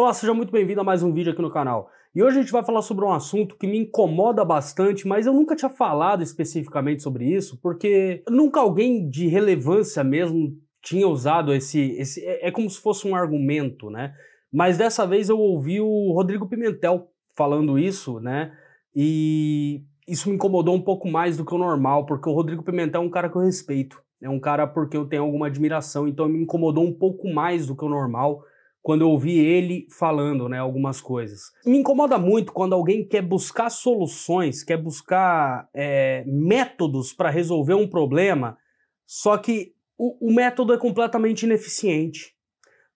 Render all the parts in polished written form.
Olá, seja muito bem-vindo a mais um vídeo aqui no canal. E hoje a gente vai falar sobre um assunto que me incomoda bastante, mas eu nunca tinha falado especificamente sobre isso, porque nunca alguém de relevância mesmo tinha usado é como se fosse um argumento, né? Mas dessa vez eu ouvi o Rodrigo Pimentel falando isso, né? E isso me incomodou um pouco mais do que o normal, porque o Rodrigo Pimentel é um cara que eu respeito. É um cara porque eu tenho alguma admiração, então me incomodou um pouco mais do que o normal quando eu ouvi ele falando, né, algumas coisas. Me incomoda muito quando alguém quer buscar soluções, quer buscar métodos para resolver um problema, só que o método é completamente ineficiente.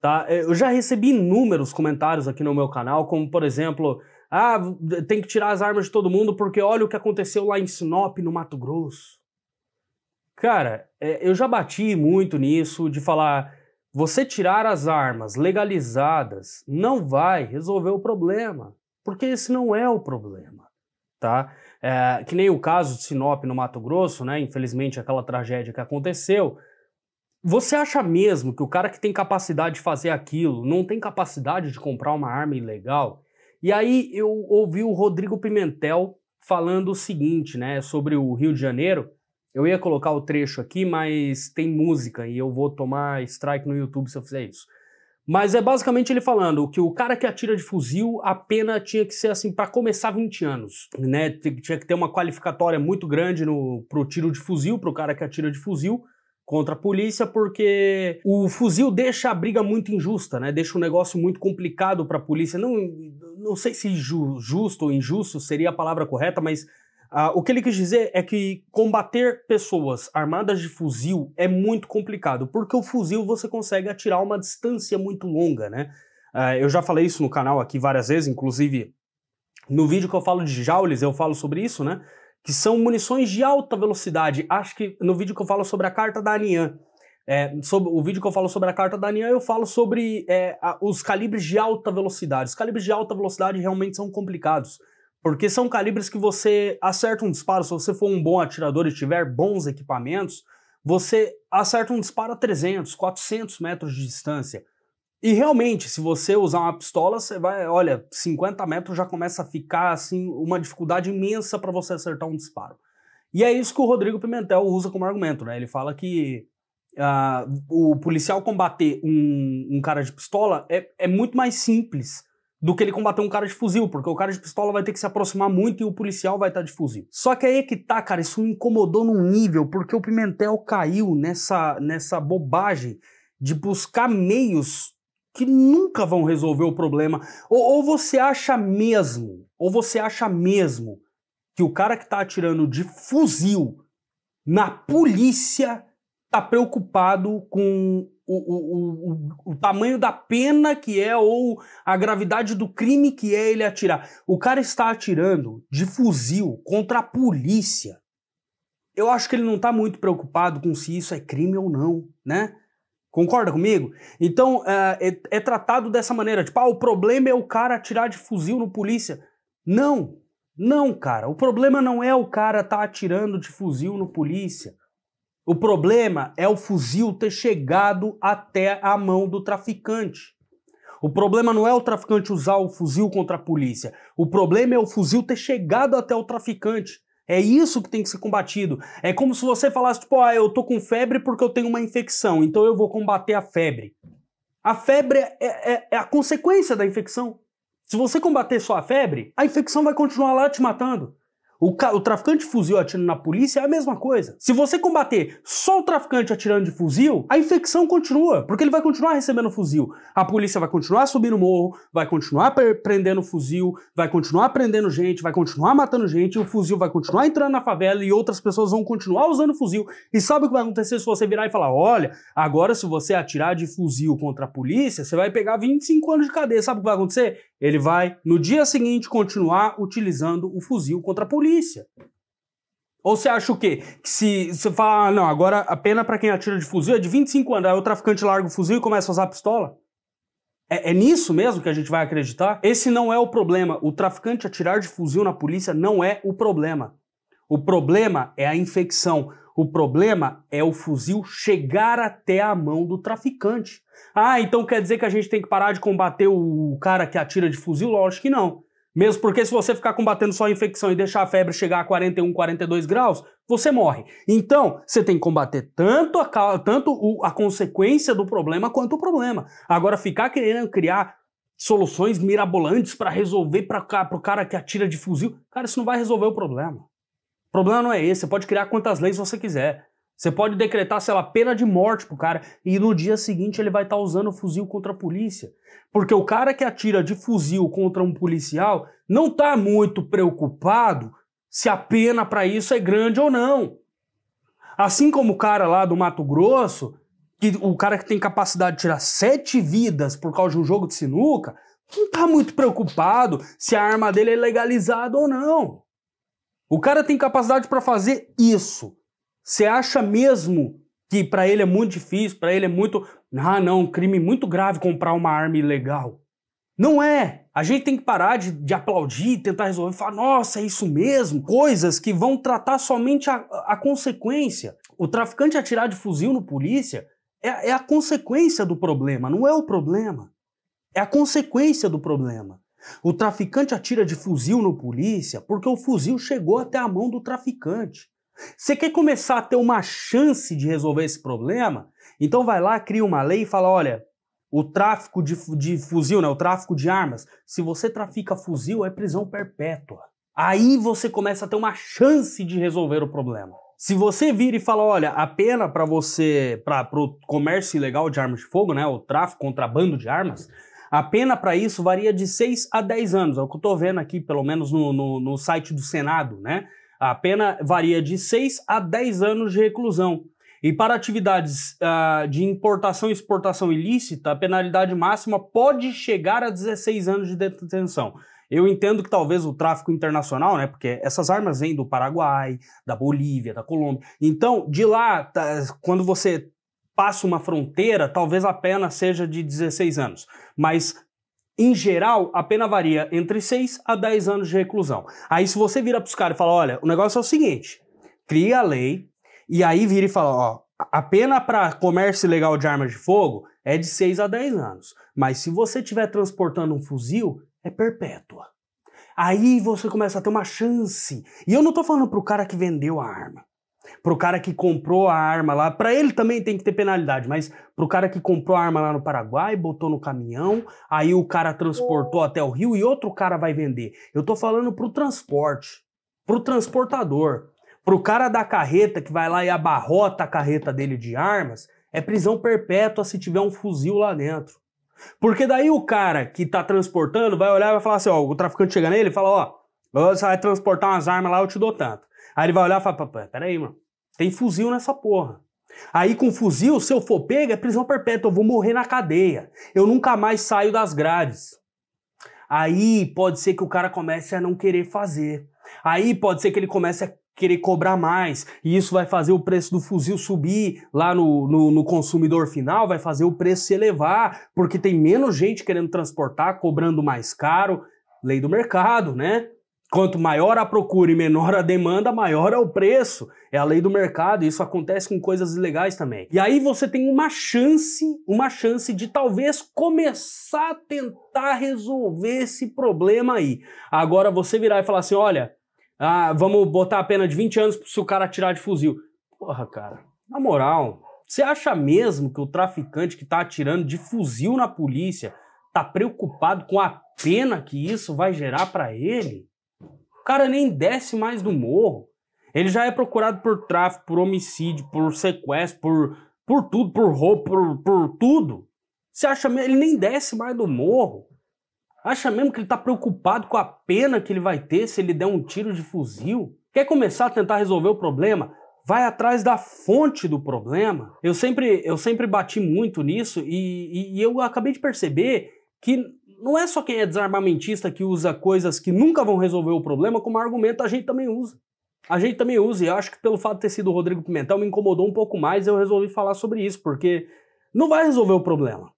Tá? Eu já recebi inúmeros comentários aqui no meu canal, como por exemplo, tem que tirar as armas de todo mundo porque olha o que aconteceu lá em Sinop, no Mato Grosso. Cara, eu já bati muito nisso de falar, você tirar as armas legalizadas não vai resolver o problema, porque esse não é o problema, tá? Que nem o caso de Sinop no Mato Grosso, né? Infelizmente aquela tragédia que aconteceu. Você acha mesmo que o cara que tem capacidade de fazer aquilo não tem capacidade de comprar uma arma ilegal? E aí eu ouvi o Rodrigo Pimentel falando o seguinte, né, sobre o Rio de Janeiro. Eu ia colocar o trecho aqui, mas tem música e eu vou tomar strike no YouTube se eu fizer isso. Mas é basicamente ele falando que o cara que atira de fuzil, a pena tinha que ser assim, para começar 20 anos, né? Tinha que ter uma qualificatória muito grande pro tiro de fuzil, pro cara que atira de fuzil contra a polícia, porque o fuzil deixa a briga muito injusta, né? Deixa o negócio muito complicado para a polícia. Não sei se justo ou injusto seria a palavra correta, mas o que ele quis dizer é que combater pessoas armadas de fuzil é muito complicado, porque o fuzil você consegue atirar uma distância muito longa, né? Eu já falei isso no canal aqui várias vezes, inclusive no vídeo que eu falo de joules eu falo sobre isso, né? Que são munições de alta velocidade. Acho que no vídeo que eu falo sobre a carta da ANIAN, o vídeo que eu falo sobre a carta da ANIAN, eu falo sobre os calibres de alta velocidade. Os calibres de alta velocidade realmente são complicados, porque são calibres que você acerta um disparo, se você for um bom atirador e tiver bons equipamentos, você acerta um disparo a 300, 400 metros de distância. E realmente, se você usar uma pistola, você vai, olha, 50 metros já começa a ficar assim uma dificuldade imensa para você acertar um disparo. E é isso que o Rodrigo Pimentel usa como argumento, né? Ele fala que o policial combater um cara de pistola é muito mais simples do que ele combater um cara de fuzil, porque o cara de pistola vai ter que se aproximar muito e o policial vai estar de fuzil. Só que aí que tá, cara, isso me incomodou num nível, porque o Pimentel caiu nessa bobagem de buscar meios que nunca vão resolver o problema. Ou você acha mesmo que o cara que tá atirando de fuzil na polícia tá preocupado com o tamanho da pena que é ou a gravidade do crime que é ele atirar. O cara está atirando de fuzil contra a polícia. Eu acho que ele não tá muito preocupado com se isso é crime ou não, né? Concorda comigo? Então, é tratado dessa maneira, tipo, o problema é o cara atirar de fuzil no polícia. Não, cara, o problema não é o cara tá atirando de fuzil no polícia. O problema é o fuzil ter chegado até a mão do traficante. O problema não é o traficante usar o fuzil contra a polícia. O problema é o fuzil ter chegado até o traficante. É isso que tem que ser combatido. É como se você falasse, tipo, eu tô com febre porque eu tenho uma infecção, então eu vou combater a febre. A febre é a consequência da infecção. Se você combater só a febre, a infecção vai continuar lá te matando. O traficante de fuzil atirando na polícia é a mesma coisa. Se você combater só o traficante atirando de fuzil, a infecção continua, porque ele vai continuar recebendo fuzil. A polícia vai continuar subindo o morro, vai continuar prendendo fuzil, vai continuar prendendo gente, vai continuar matando gente, e o fuzil vai continuar entrando na favela e outras pessoas vão continuar usando fuzil. E sabe o que vai acontecer se você virar e falar, olha, agora se você atirar de fuzil contra a polícia, você vai pegar 25 anos de cadeia. Sabe o que vai acontecer? Ele vai, no dia seguinte, continuar utilizando o fuzil contra a polícia. Ou você acha o quê? Que se você fala, não, agora a pena pra quem atira de fuzil é de 25 anos, aí o traficante larga o fuzil e começa a usar a pistola? É nisso mesmo que a gente vai acreditar? Esse não é o problema. O traficante atirar de fuzil na polícia não é o problema. O problema é a infecção. O problema é o fuzil chegar até a mão do traficante. Ah, então quer dizer que a gente tem que parar de combater o cara que atira de fuzil? Lógico que não. Mesmo porque se você ficar combatendo só a infecção e deixar a febre chegar a 41, 42 graus, você morre. Então, você tem que combater tanto a consequência do problema quanto o problema. Agora, ficar querendo criar soluções mirabolantes para resolver para o cara que atira de fuzil, cara, isso não vai resolver o problema. O problema não é esse, você pode criar quantas leis você quiser. Você pode decretar, sei lá, pena de morte pro cara e no dia seguinte ele vai estar usando o fuzil contra a polícia. Porque o cara que atira de fuzil contra um policial não tá muito preocupado se a pena para isso é grande ou não. Assim como o cara lá do Mato Grosso, o cara que tem capacidade de tirar 7 vidas por causa de um jogo de sinuca, não tá muito preocupado se a arma dele é legalizada ou não. O cara tem capacidade para fazer isso. Você acha mesmo que para ele é muito difícil, para ele é muito... Ah, não, um crime muito grave comprar uma arma ilegal. Não é. A gente tem que parar de aplaudir, tentar resolver, falar, nossa, é isso mesmo. Coisas que vão tratar somente a consequência. O traficante atirar de fuzil no polícia é a consequência do problema, não é o problema. É a consequência do problema. O traficante atira de fuzil no polícia porque o fuzil chegou até a mão do traficante. Você quer começar a ter uma chance de resolver esse problema? Então vai lá, cria uma lei e fala, olha, o tráfico de fuzil, né, o tráfico de armas, se você trafica fuzil é prisão perpétua. Aí você começa a ter uma chance de resolver o problema. Se você vira e fala, olha, a pena para o comércio ilegal de armas de fogo, né, o tráfico, contrabando de armas, a pena para isso varia de 6 a 10 anos, é o que eu estou vendo aqui, pelo menos no site do Senado, né? A pena varia de 6 a 10 anos de reclusão. E para atividades de importação e exportação ilícita, a penalidade máxima pode chegar a 16 anos de detenção. Eu entendo que talvez o tráfico internacional, né, porque essas armas vêm do Paraguai, da Bolívia, da Colômbia. Então, de lá, quando você passa uma fronteira, talvez a pena seja de 16 anos. Mas, em geral, a pena varia entre 6 a 10 anos de reclusão. Aí se você vira para os caras e fala, olha, o negócio é o seguinte, cria a lei, e aí vira e fala, ó, a pena para comércio ilegal de armas de fogo é de 6 a 10 anos. Mas se você estiver transportando um fuzil, é perpétua. Aí você começa a ter uma chance. E eu não tô falando pro cara que vendeu a arma. Pro cara que comprou a arma lá, pra ele também tem que ter penalidade, mas pro cara que comprou a arma lá no Paraguai, botou no caminhão, aí o cara transportou até o Rio e outro cara vai vender. Eu tô falando pro transporte, pro transportador, pro cara da carreta que vai lá e abarrota a carreta dele de armas, é prisão perpétua se tiver um fuzil lá dentro. Porque daí o cara que tá transportando vai olhar e vai falar assim, ó, o traficante chega nele e fala, ó, você vai transportar umas armas lá, eu te dou tanto. Aí ele vai olhar e fala, peraí, mano, tem fuzil nessa porra. Aí com fuzil, se eu for pego, é prisão perpétua, eu vou morrer na cadeia. Eu nunca mais saio das grades. Aí pode ser que o cara comece a não querer fazer. Aí pode ser que ele comece a querer cobrar mais, e isso vai fazer o preço do fuzil subir lá no consumidor final, vai fazer o preço se elevar, porque tem menos gente querendo transportar, cobrando mais caro. Lei do mercado, né? Quanto maior a procura e menor a demanda, maior é o preço. É a lei do mercado, e isso acontece com coisas ilegais também. E aí você tem uma chance de talvez começar a tentar resolver esse problema aí. Agora você virar e falar assim, olha, vamos botar a pena de 20 anos se o cara atirar de fuzil. Porra, cara, na moral, você acha mesmo que o traficante que tá atirando de fuzil na polícia tá preocupado com a pena que isso vai gerar pra ele? O cara nem desce mais do morro. Ele já é procurado por tráfico, por homicídio, por sequestro, por tudo, por roubo, por tudo. Você acha mesmo? Ele nem desce mais do morro. Acha mesmo que ele tá preocupado com a pena que ele vai ter se ele der um tiro de fuzil? Quer começar a tentar resolver o problema? Vai atrás da fonte do problema. Eu sempre bati muito nisso e eu acabei de perceber que não é só quem é desarmamentista que usa coisas que nunca vão resolver o problema como argumento, a gente também usa. A gente também usa, e eu acho que pelo fato de ter sido o Rodrigo Pimentel me incomodou um pouco mais, eu resolvi falar sobre isso, porque não vai resolver o problema.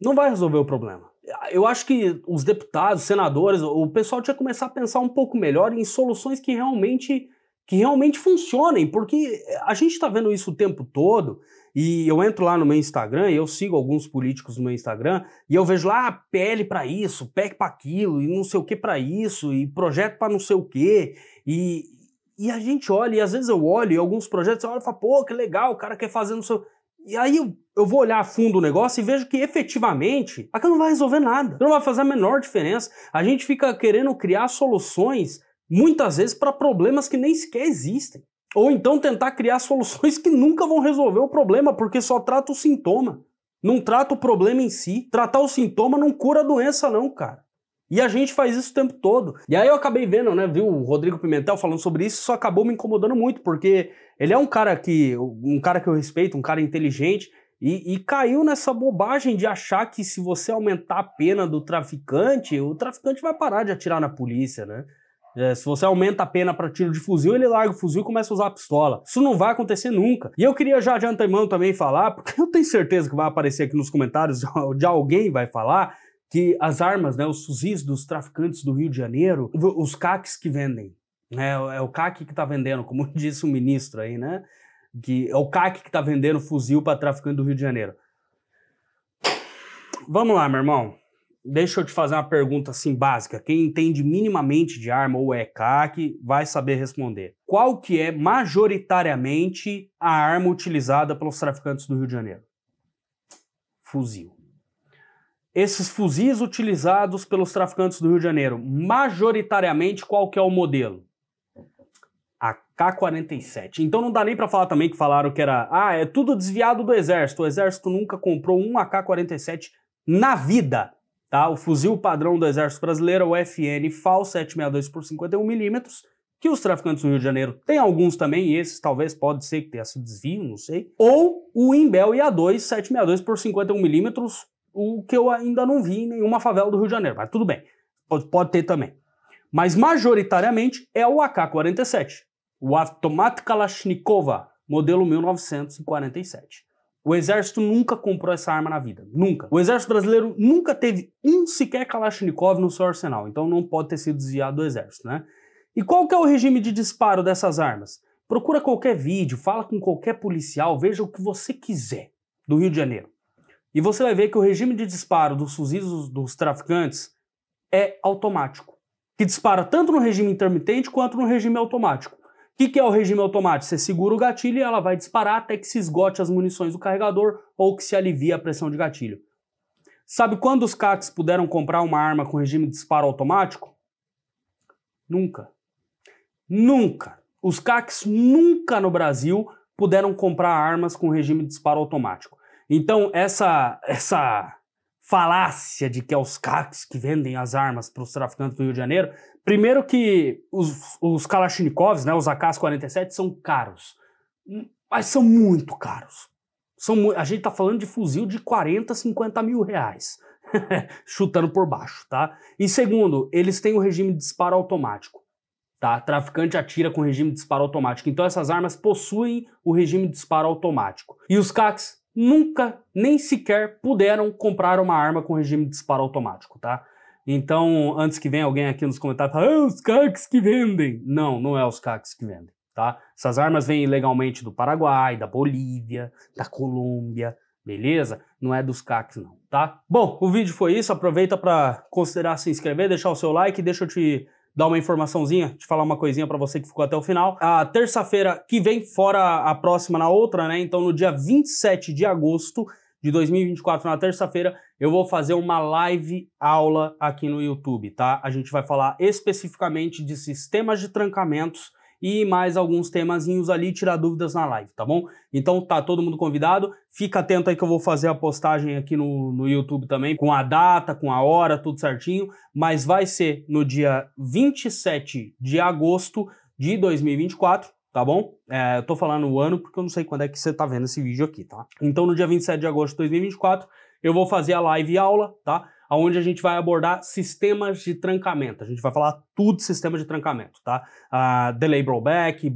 Não vai resolver o problema. Eu acho que os deputados, senadores, o pessoal tinha que começar a pensar um pouco melhor em soluções que realmente que realmente funcionem, porque a gente está vendo isso o tempo todo, e eu entro lá no meu Instagram, e eu sigo alguns políticos no meu Instagram, e eu vejo lá PL para isso, PEC para aquilo, e não sei o que para isso, e projeto para não sei o que, e a gente olha, e às vezes eu olho, e alguns projetos eu olho e falo, pô, que legal, o cara quer fazer no seu... E aí eu vou olhar a fundo o negócio e vejo que efetivamente aquilo não vai resolver nada, não vai fazer a menor diferença. A gente fica querendo criar soluções muitas vezes para problemas que nem sequer existem. Ou então tentar criar soluções que nunca vão resolver o problema, porque só trata o sintoma. Não trata o problema em si. Tratar o sintoma não cura a doença não, cara. E a gente faz isso o tempo todo. E aí eu acabei vendo, né, viu o Rodrigo Pimentel falando sobre isso, isso acabou me incomodando muito, porque ele é um cara que eu respeito, um cara inteligente, e caiu nessa bobagem de achar que se você aumentar a pena do traficante, o traficante vai parar de atirar na polícia, né? Se você aumenta a pena para tiro de fuzil, ele larga o fuzil e começa a usar a pistola. Isso não vai acontecer nunca. E eu queria já de antemão também falar, porque eu tenho certeza que vai aparecer aqui nos comentários, de alguém vai falar, que as armas, né, os fuzis dos traficantes do Rio de Janeiro, os CACs que vendem, né, é o CAC que tá vendendo, como disse o ministro aí, né, que é o CAC que tá vendendo fuzil para traficante do Rio de Janeiro. Vamos lá, meu irmão. Deixa eu te fazer uma pergunta assim básica. Quem entende minimamente de arma ou é CAC vai saber responder. Qual que é majoritariamente a arma utilizada pelos traficantes do Rio de Janeiro? Fuzil. Esses fuzis utilizados pelos traficantes do Rio de Janeiro, majoritariamente qual que é o modelo? AK-47. Então não dá nem pra falar também que falaram que era, é tudo desviado do Exército. O Exército nunca comprou um AK-47 na vida. Tá? O fuzil padrão do Exército Brasileiro é o FN FAL 762 por 51mm, que os traficantes do Rio de Janeiro têm alguns também, e esses talvez pode ser que tenha sido desvio, não sei. Ou o Imbel IA2 762 por 51mm, o que eu ainda não vi em nenhuma favela do Rio de Janeiro, mas tudo bem, pode ter também. Mas majoritariamente é o AK-47, o Automat Kalashnikova, modelo 1947. O Exército nunca comprou essa arma na vida, nunca. O Exército Brasileiro nunca teve um sequer Kalashnikov no seu arsenal, então não pode ter sido desviado do Exército, né? E qual que é o regime de disparo dessas armas? Procura qualquer vídeo, fala com qualquer policial, veja o que você quiser do Rio de Janeiro. E você vai ver que o regime de disparo dos fuzis dos traficantes é automático. Que dispara tanto no regime intermitente quanto no regime automático. O que é o regime automático? Você segura o gatilho e ela vai disparar até que se esgote as munições do carregador ou que se alivie a pressão de gatilho. Sabe quando os CACs puderam comprar uma arma com regime de disparo automático? Nunca. Nunca. Os CACs nunca no Brasil puderam comprar armas com regime de disparo automático. Então, essa falácia de que é os CACs que vendem as armas para os traficantes do Rio de Janeiro, primeiro que os Kalashnikovs, né, os AK-47, são caros. Mas são muito caros. A gente tá falando de fuzil de 40, 50 mil reais. Chutando por baixo, tá? E segundo, eles têm o regime de disparo automático. Tá? Traficante atira com regime de disparo automático. Então essas armas possuem o regime de disparo automático. E os CACs nunca, nem sequer puderam comprar uma arma com regime de disparo automático, tá? Então, antes que venha alguém aqui nos comentários e fale, os CACs que vendem. Não, não é os CACs que vendem, tá? Essas armas vêm ilegalmente do Paraguai, da Bolívia, da Colômbia, beleza? Não é dos CACs não, tá? Bom, o vídeo foi isso, aproveita para considerar se inscrever, deixar o seu like, deixa eu te dar uma informaçãozinha, te falar uma coisinha pra você que ficou até o final. A terça-feira que vem, fora a próxima na outra, né? Então no dia 27 de agosto de 2024, na terça-feira, eu vou fazer uma live aula aqui no YouTube, tá? A gente vai falar especificamente de sistemas de trancamentos e mais alguns temazinhos ali, tirar dúvidas na live, tá bom? Então tá todo mundo convidado, fica atento aí que eu vou fazer a postagem aqui no YouTube também, com a data, com a hora, tudo certinho, mas vai ser no dia 27 de agosto de 2024, tá bom? Eu tô falando o ano porque eu não sei quando é que você tá vendo esse vídeo aqui, tá? Então no dia 27 de agosto de 2024, eu vou fazer a live aula, tá? onde a gente vai abordar sistemas de trancamento. A gente vai falar tudo de sistema de trancamento, tá? Delay blowback,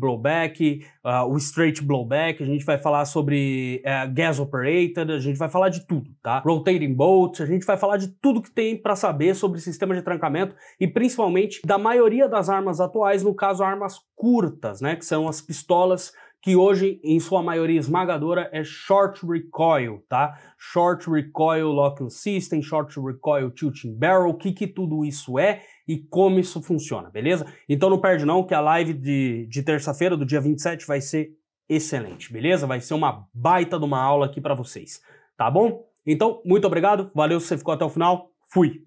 o straight blowback, a gente vai falar sobre gas operated, a gente vai falar de tudo, tá? Rotating bolt, a gente vai falar de tudo que tem para saber sobre sistema de trancamento e principalmente da maioria das armas atuais, no caso armas curtas, né? Que são as pistolas que hoje, em sua maioria esmagadora, é short recoil, tá? Short recoil locking system, short recoil tilting barrel, o que tudo isso é e como isso funciona, beleza? Então não perde não, que a live de terça-feira, do dia 27, vai ser excelente, beleza? Vai ser uma baita de uma aula aqui para vocês, tá bom? Então, muito obrigado, valeu se você ficou até o final, fui!